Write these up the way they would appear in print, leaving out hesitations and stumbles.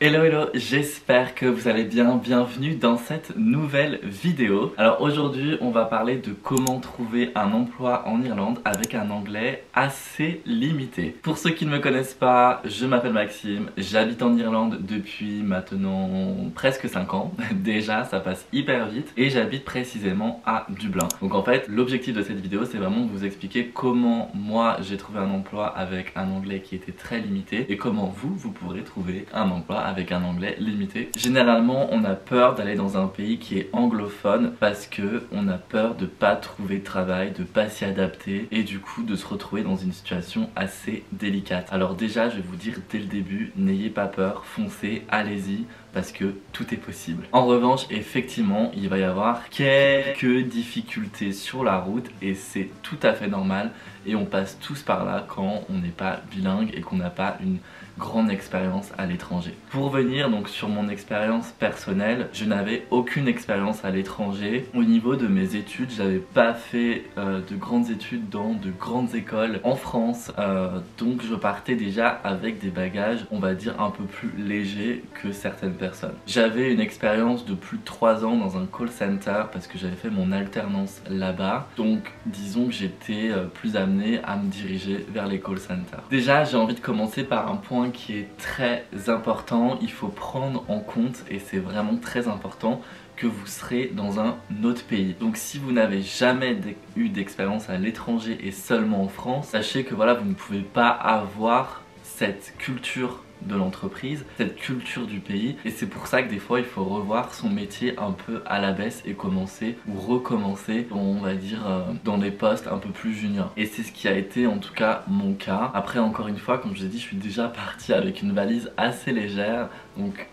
Hello hello, j'espère que vous allez bien, bienvenue dans cette nouvelle vidéo. Alors aujourd'hui on va parler de comment trouver un emploi en Irlande avec un anglais assez limité. Pour ceux qui ne me connaissent pas, je m'appelle Maxime, j'habite en Irlande depuis maintenant presque 5 ans, déjà ça passe hyper vite et j'habite précisément à Dublin. Donc en fait l'objectif de cette vidéo c'est vraiment de vous expliquer comment moi j'ai trouvé un emploi avec un anglais qui était très limité et comment vous pourrez trouver un emploi avec un anglais limité. Généralement on a peur d'aller dans un pays qui est anglophone parce que on a peur de pas trouver de travail, de pas s'y adapter et du coup de se retrouver dans une situation assez délicate. Alors déjà je vais vous dire dès le début, n'ayez pas peur, foncez, allez-y parce que tout est possible. En revanche effectivement il va y avoir quelques difficultés sur la route et c'est tout à fait normal et on passe tous par là quand on n'est pas bilingue et qu'on n'a pas une grande expérience à l'étranger. Pour revenir donc sur mon expérience personnelle, je n'avais aucune expérience à l'étranger. Au niveau de mes études, j'avais pas fait de grandes études dans de grandes écoles en France, donc je partais déjà avec des bagages, on va dire un peu plus légers que certaines personnes. J'avais une expérience de plus de 3 ans dans un call center parce que j'avais fait mon alternance là-bas, donc disons que j'étais plus amené à me diriger vers les call centers. Déjà j'ai envie de commencer par un point qui est très important, il faut prendre en compte et c'est vraiment très important que vous serez dans un autre pays. Donc si vous n'avez jamais eu d'expérience à l'étranger et seulement en France, sachez que voilà, vous ne pouvez pas avoir cette culture de l'entreprise, cette culture du pays et c'est pour ça que des fois il faut revoir son métier un peu à la baisse et commencer ou recommencer on va dire dans des postes un peu plus juniors et c'est ce qui a été en tout cas mon cas. Après encore une fois comme je vous ai dit je suis déjà partie avec une valise assez légère donc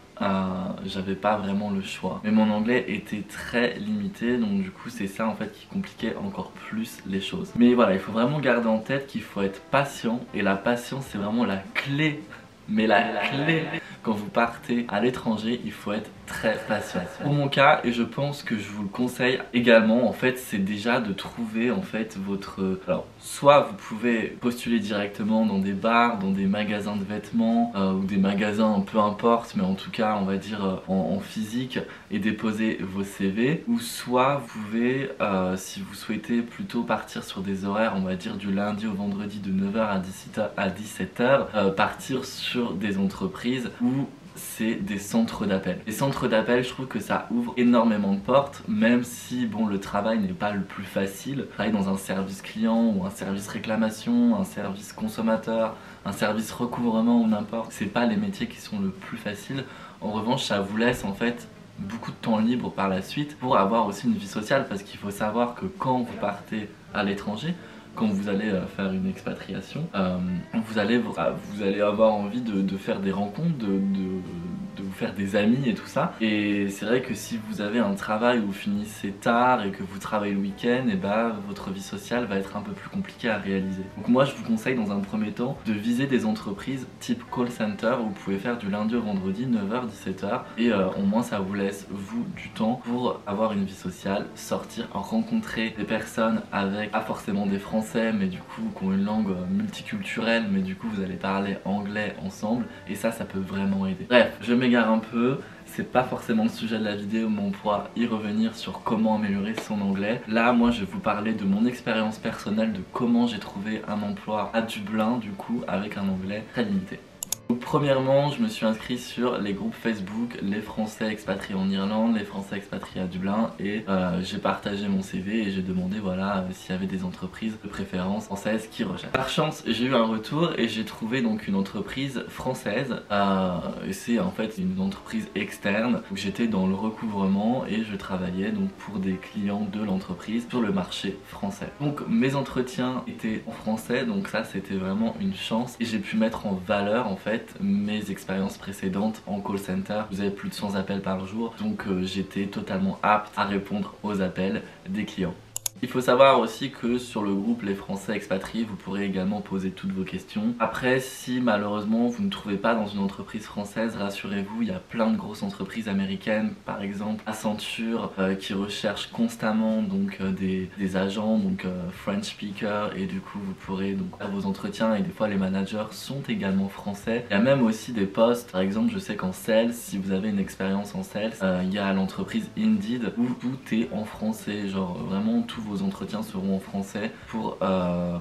j'avais pas vraiment le choix mais mon anglais était très limité donc du coup c'est ça en fait qui compliquait encore plus les choses. Mais voilà, il faut vraiment garder en tête qu'il faut être patient et la patience c'est vraiment la clé. Mais la clé, quand vous partez à l'étranger, il faut être très patient. Pour mon cas, et je pense que je vous le conseille également, en fait, c'est déjà de trouver en fait votre... Alors, soit vous pouvez postuler directement dans des bars, dans des magasins de vêtements ou des magasins, peu importe, mais en tout cas, on va dire en physique et déposer vos CV. Ou soit vous pouvez, si vous souhaitez plutôt partir sur des horaires, on va dire du lundi au vendredi de 9h à 17h, partir sur des entreprises où c'est des centres d'appel. Les centres d'appel, je trouve que ça ouvre énormément de portes, même si bon le travail n'est pas le plus facile. Travailler dans un service client ou un service réclamation, un service consommateur, un service recouvrement ou n'importe, c'est pas les métiers qui sont le plus faciles. En revanche, ça vous laisse en fait beaucoup de temps libre par la suite pour avoir aussi une vie sociale parce qu'il faut savoir que quand vous partez à l'étranger, quand vous allez faire une expatriation, vous allez avoir envie de faire des rencontres, de vous faire des amis et tout ça. Et c'est vrai que si vous avez un travail où vous finissez tard et que vous travaillez le week-end, et bah votre vie sociale va être un peu plus compliquée à réaliser. Donc moi je vous conseille dans un premier temps de viser des entreprises type call center où vous pouvez faire du lundi au vendredi 9h-17h et au moins ça vous laisse vous du temps pour avoir une vie sociale, sortir, rencontrer des personnes avec pas forcément des Français mais du coup qui ont une langue multiculturelle mais du coup vous allez parler anglais ensemble et ça peut vraiment aider. Bref, je m'égare un peu, c'est pas forcément le sujet de la vidéo mais on pourra y revenir sur comment améliorer son anglais. Là moi je vais vous parler de mon expérience personnelle de comment j'ai trouvé un emploi à Dublin du coup avec un anglais très limité. Donc, premièrement, je me suis inscrit sur les groupes Facebook, les Français expatriés en Irlande, les Français expatriés à Dublin et j'ai partagé mon CV et j'ai demandé voilà s'il y avait des entreprises de préférence françaises qui recherchent. Par chance, j'ai eu un retour et j'ai trouvé donc une entreprise française et c'est en fait une entreprise externe où j'étais dans le recouvrement et je travaillais donc pour des clients de l'entreprise sur le marché français. Donc mes entretiens étaient en français donc ça c'était vraiment une chance et j'ai pu mettre en valeur en fait mes expériences précédentes en call center. Vous avez plus de 100 appels par jour donc j'étais totalement apte à répondre aux appels des clients. Il faut savoir aussi que sur le groupe Les Français Expatriés, vous pourrez également poser toutes vos questions. Après, si malheureusement vous ne trouvez pas dans une entreprise française, rassurez-vous, il y a plein de grosses entreprises américaines, par exemple Accenture, qui recherchent constamment donc des agents, donc French speaker, et du coup vous pourrez donc faire vos entretiens, et des fois les managers sont également français. Il y a même aussi des postes, par exemple je sais qu'en sales, si vous avez une expérience en sales, il y a l'entreprise Indeed où tout est en français, genre vraiment tous vos entretiens seront en français pour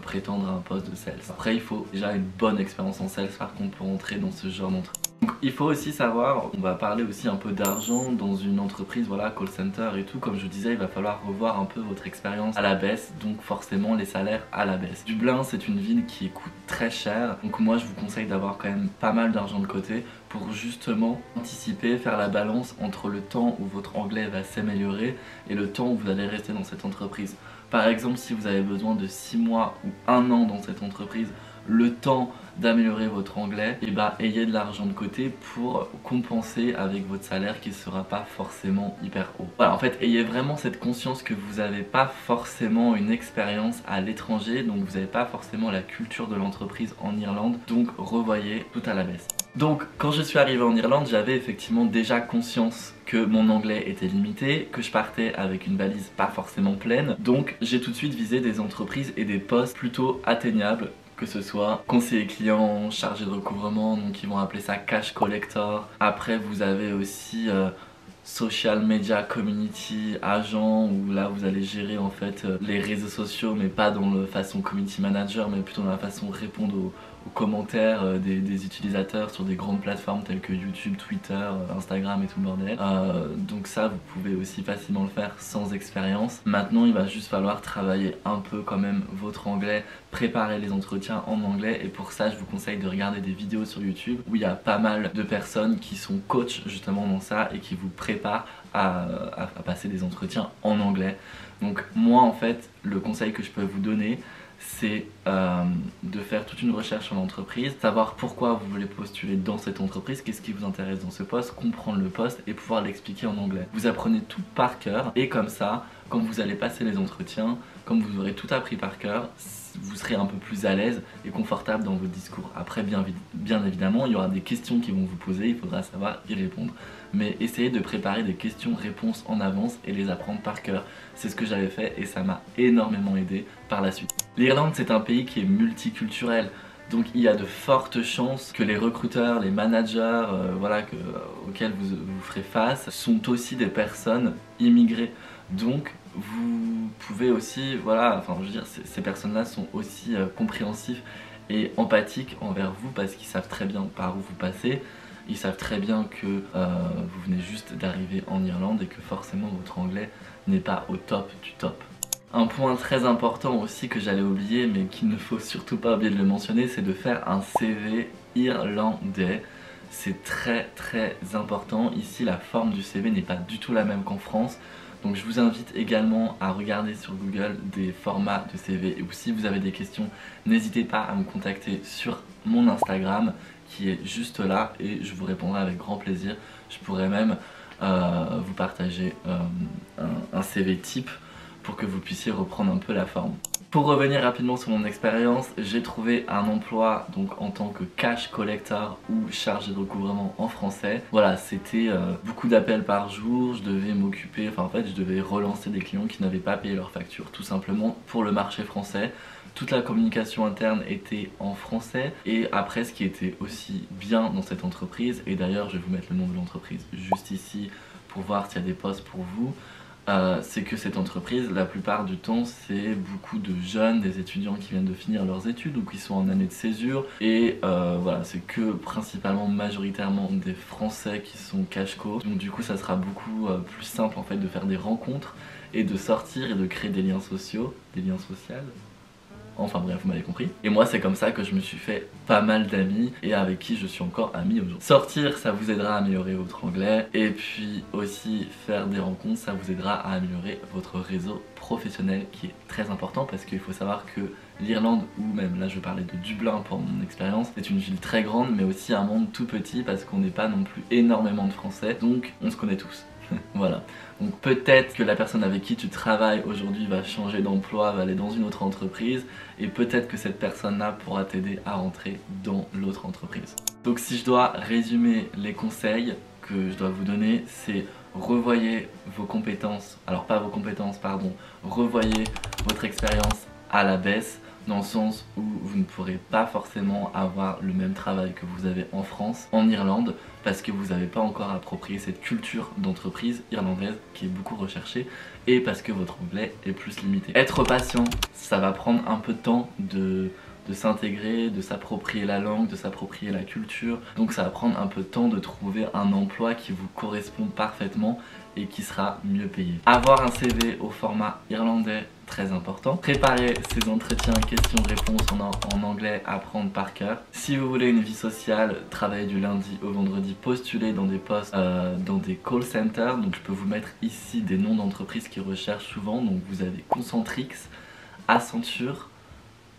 prétendre à un poste de sales. Après il faut déjà une bonne expérience en sales par contre pour entrer dans ce genre d'entreprise. Donc, il faut aussi savoir, on va parler aussi un peu d'argent dans une entreprise, voilà, call center et tout. Comme je disais, il va falloir revoir un peu votre expérience à la baisse, donc forcément les salaires à la baisse. Dublin, c'est une ville qui coûte très cher, donc moi je vous conseille d'avoir quand même pas mal d'argent de côté pour justement anticiper, faire la balance entre le temps où votre anglais va s'améliorer et le temps où vous allez rester dans cette entreprise. Par exemple, si vous avez besoin de 6 mois ou 1 an dans cette entreprise, le temps d'améliorer votre anglais, et bah ayez de l'argent de côté pour compenser avec votre salaire qui ne sera pas forcément hyper haut. Voilà, en fait, ayez vraiment cette conscience que vous n'avez pas forcément une expérience à l'étranger, donc vous n'avez pas forcément la culture de l'entreprise en Irlande, donc revoyez tout à la baisse. Donc quand je suis arrivé en Irlande, j'avais effectivement déjà conscience que mon anglais était limité, que je partais avec une valise pas forcément pleine, donc j'ai tout de suite visé des entreprises et des postes plutôt atteignables, que ce soit conseiller client, chargé de recouvrement, donc ils vont appeler ça cash collector. Après vous avez aussi social media community agent, où là vous allez gérer en fait les réseaux sociaux, mais pas dans la façon community manager, mais plutôt dans la façon de répondre aux commentaires des utilisateurs sur des grandes plateformes telles que YouTube, Twitter, Instagram et tout le bordel. Donc ça vous pouvez aussi facilement le faire sans expérience. Maintenant il va juste falloir travailler un peu quand même votre anglais, préparer les entretiens en anglais, et pour ça je vous conseille de regarder des vidéos sur YouTube où il y a pas mal de personnes qui sont coachs justement dans ça et qui vous préparent à passer des entretiens en anglais. Donc moi en fait le conseil que je peux vous donner, c'est de faire toute une recherche sur l'entreprise, savoir pourquoi vous voulez postuler dans cette entreprise, qu'est-ce qui vous intéresse dans ce poste, comprendre le poste et pouvoir l'expliquer en anglais. Vous apprenez tout par cœur, et comme ça, quand vous allez passer les entretiens, comme vous aurez tout appris par cœur, vous serez un peu plus à l'aise et confortable dans votre discours. Après, bien évidemment, il y aura des questions qui vont vous poser, il faudra savoir y répondre. Mais essayez de préparer des questions-réponses en avance et les apprendre par cœur. C'est ce que j'avais fait et ça m'a énormément aidé par la suite. L'Irlande, c'est un pays qui est multiculturel. Donc il y a de fortes chances que les recruteurs, les managers auxquels vous ferez face sont aussi des personnes immigrées. Donc vous pouvez aussi, ces personnes-là sont aussi compréhensifs et empathiques envers vous parce qu'ils savent très bien par où vous passez. Ils savent très bien que vous venez juste d'arriver en Irlande et que forcément votre anglais n'est pas au top du top. Un point très important aussi que j'allais oublier, mais qu'il ne faut surtout pas oublier de le mentionner, c'est de faire un CV irlandais. C'est très important. Ici la forme du CV n'est pas du tout la même qu'en France. Donc je vous invite également à regarder sur Google des formats de CV, et si vous avez des questions, n'hésitez pas à me contacter sur mon Instagram qui est juste là et je vous répondrai avec grand plaisir. Je pourrais même vous partager un CV type pour que vous puissiez reprendre un peu la forme. Pour revenir rapidement sur mon expérience, j'ai trouvé un emploi donc en tant que cash collector ou chargé de recouvrement en français. Voilà, c'était beaucoup d'appels par jour, je devais m'occuper, je devais relancer des clients qui n'avaient pas payé leurs factures, tout simplement pour le marché français. Toute la communication interne était en français, et après ce qui était aussi bien dans cette entreprise, et d'ailleurs je vais vous mettre le nom de l'entreprise juste ici pour voir s'il y a des postes pour vous, c'est que cette entreprise, la plupart du temps, c'est beaucoup de jeunes, des étudiants qui viennent de finir leurs études ou qui sont en année de césure, et voilà, c'est que principalement, majoritairement des Français qui sont cash-co. Donc du coup ça sera beaucoup plus simple en fait de faire des rencontres et de sortir et de créer des liens sociaux, des liens sociaux. Enfin bref, vous m'avez compris. Et moi c'est comme ça que je me suis fait pas mal d'amis et avec qui je suis encore ami aujourd'hui. Sortir, ça vous aidera à améliorer votre anglais, et puis aussi faire des rencontres, ça vous aidera à améliorer votre réseau professionnel qui est très important, parce qu'il faut savoir que l'Irlande, ou même là je parlais de Dublin pour mon expérience, c'est une ville très grande mais aussi un monde tout petit parce qu'on n'est pas non plus énormément de Français, donc on se connaît tous. Voilà. Donc peut-être que la personne avec qui tu travailles aujourd'hui va changer d'emploi, va aller dans une autre entreprise, et peut-être que cette personne-là pourra t'aider à rentrer dans l'autre entreprise. Donc si je dois résumer les conseils que je dois vous donner, c'est revoyez vos compétences, alors pas vos compétences, pardon, revoyez votre expérience à la baisse, dans le sens où vous ne pourrez pas forcément avoir le même travail que vous avez en France, en Irlande, parce que vous n'avez pas encore approprié cette culture d'entreprise irlandaise qui est beaucoup recherchée, et parce que votre anglais est plus limité. Être patient, ça va prendre un peu de temps de s'intégrer, de s'approprier la langue, de s'approprier la culture, donc ça va prendre un peu de temps de trouver un emploi qui vous correspond parfaitement et qui sera mieux payé. Avoir un CV au format irlandais, très important. Préparer ces entretiens questions-réponses en anglais, apprendre par cœur. Si vous voulez une vie sociale, travailler du lundi au vendredi, postuler dans des postes, dans des call centers. Donc je peux vous mettre ici des noms d'entreprises qui recherchent souvent. Donc vous avez Concentrix, Accenture,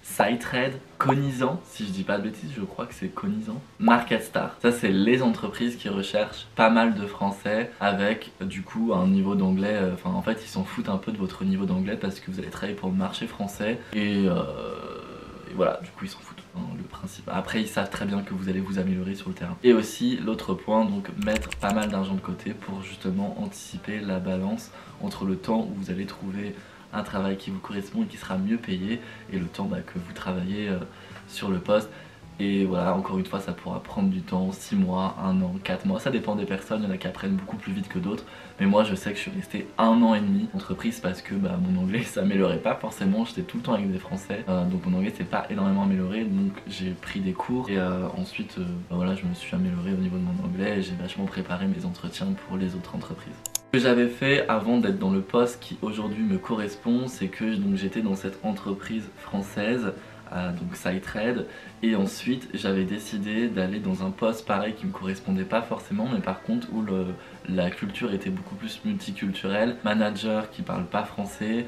SiteRed, Cognizant, si je dis pas de bêtises, je crois que c'est Cognizant, MarketStar. Ça c'est les entreprises qui recherchent pas mal de français avec du coup un niveau d'anglais, enfin en fait ils s'en foutent un peu de votre niveau d'anglais parce que vous allez travailler pour le marché français et voilà, du coup ils s'en foutent, hein, le principe. Après ils savent très bien que vous allez vous améliorer sur le terrain. Et aussi l'autre point, donc mettre pas mal d'argent de côté pour justement anticiper la balance entre le temps où vous allez trouver un travail qui vous correspond et qui sera mieux payé et le temps que vous travaillez sur le poste. Et voilà, encore une fois ça pourra prendre du temps, 6 mois, 1 an, 4 mois, ça dépend des personnes, il y en a qui apprennent beaucoup plus vite que d'autres, mais moi je sais que je suis resté 1 an et demi en entreprise parce que mon anglais s'améliorait pas forcément, j'étais tout le temps avec des français, donc mon anglais s'est pas énormément amélioré, donc j'ai pris des cours et ensuite voilà, je me suis amélioré au niveau de mon anglais et j'ai vachement préparé mes entretiens pour les autres entreprises. Ce que j'avais fait avant d'être dans le poste qui aujourd'hui me correspond, c'est que j'étais dans cette entreprise française, donc SiteRed, et ensuite j'avais décidé d'aller dans un poste pareil qui me correspondait pas forcément, mais par contre où la culture était beaucoup plus multiculturelle, manager qui parle pas français,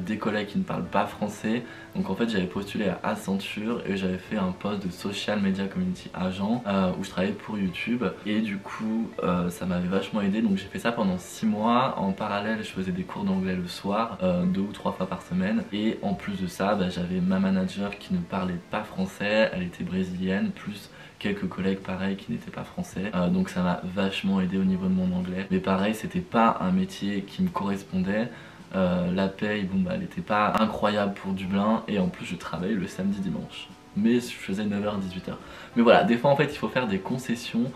des collègues qui ne parlent pas français. Donc en fait j'avais postulé à Accenture et j'avais fait un poste de Social Media Community Agent où je travaillais pour YouTube, et du coup ça m'avait vachement aidé, donc j'ai fait ça pendant 6 mois. En parallèle je faisais des cours d'anglais le soir, 2 ou 3 fois par semaine, et en plus de ça j'avais ma manager qui ne parlait pas français, elle était brésilienne, plus quelques collègues pareil qui n'étaient pas français, donc ça m'a vachement aidé au niveau de mon anglais. Mais pareil, c'était pas un métier qui me correspondait, la paye elle était pas incroyable pour Dublin, et en plus je travaillais le samedi dimanche, mais je faisais 9h-18h. Mais voilà, des fois en fait il faut faire des concessions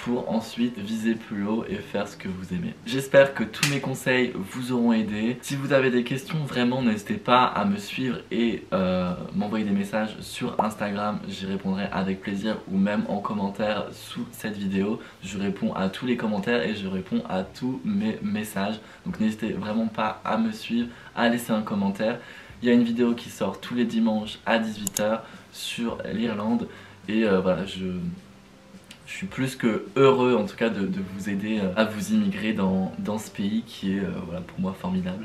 pour ensuite viser plus haut et faire ce que vous aimez. J'espère que tous mes conseils vous auront aidé. Si vous avez des questions, vraiment n'hésitez pas à me suivre et m'envoyer des messages sur Instagram, j'y répondrai avec plaisir, ou même en commentaire sous cette vidéo. Je réponds à tous les commentaires et je réponds à tous mes messages, donc n'hésitez vraiment pas à me suivre, à laisser un commentaire. Il y a une vidéo qui sort tous les dimanches à 18h sur l'Irlande, et voilà, je suis plus que heureux en tout cas de vous aider à vous immigrer dans ce pays qui est voilà, pour moi formidable.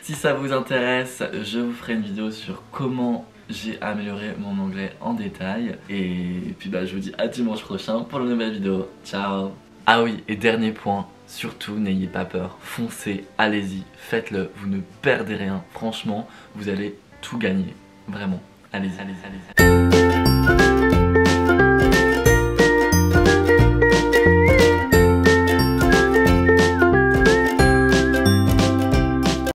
Si ça vous intéresse, je vous ferai une vidéo sur comment j'ai amélioré mon anglais en détail. Et puis je vous dis à dimanche prochain pour une nouvelle vidéo. Ciao. Ah oui, et dernier point, surtout n'ayez pas peur, foncez, allez-y, faites-le, vous ne perdez rien. Franchement, vous allez tout gagner, vraiment. Allez-y, allez-y, allez-y.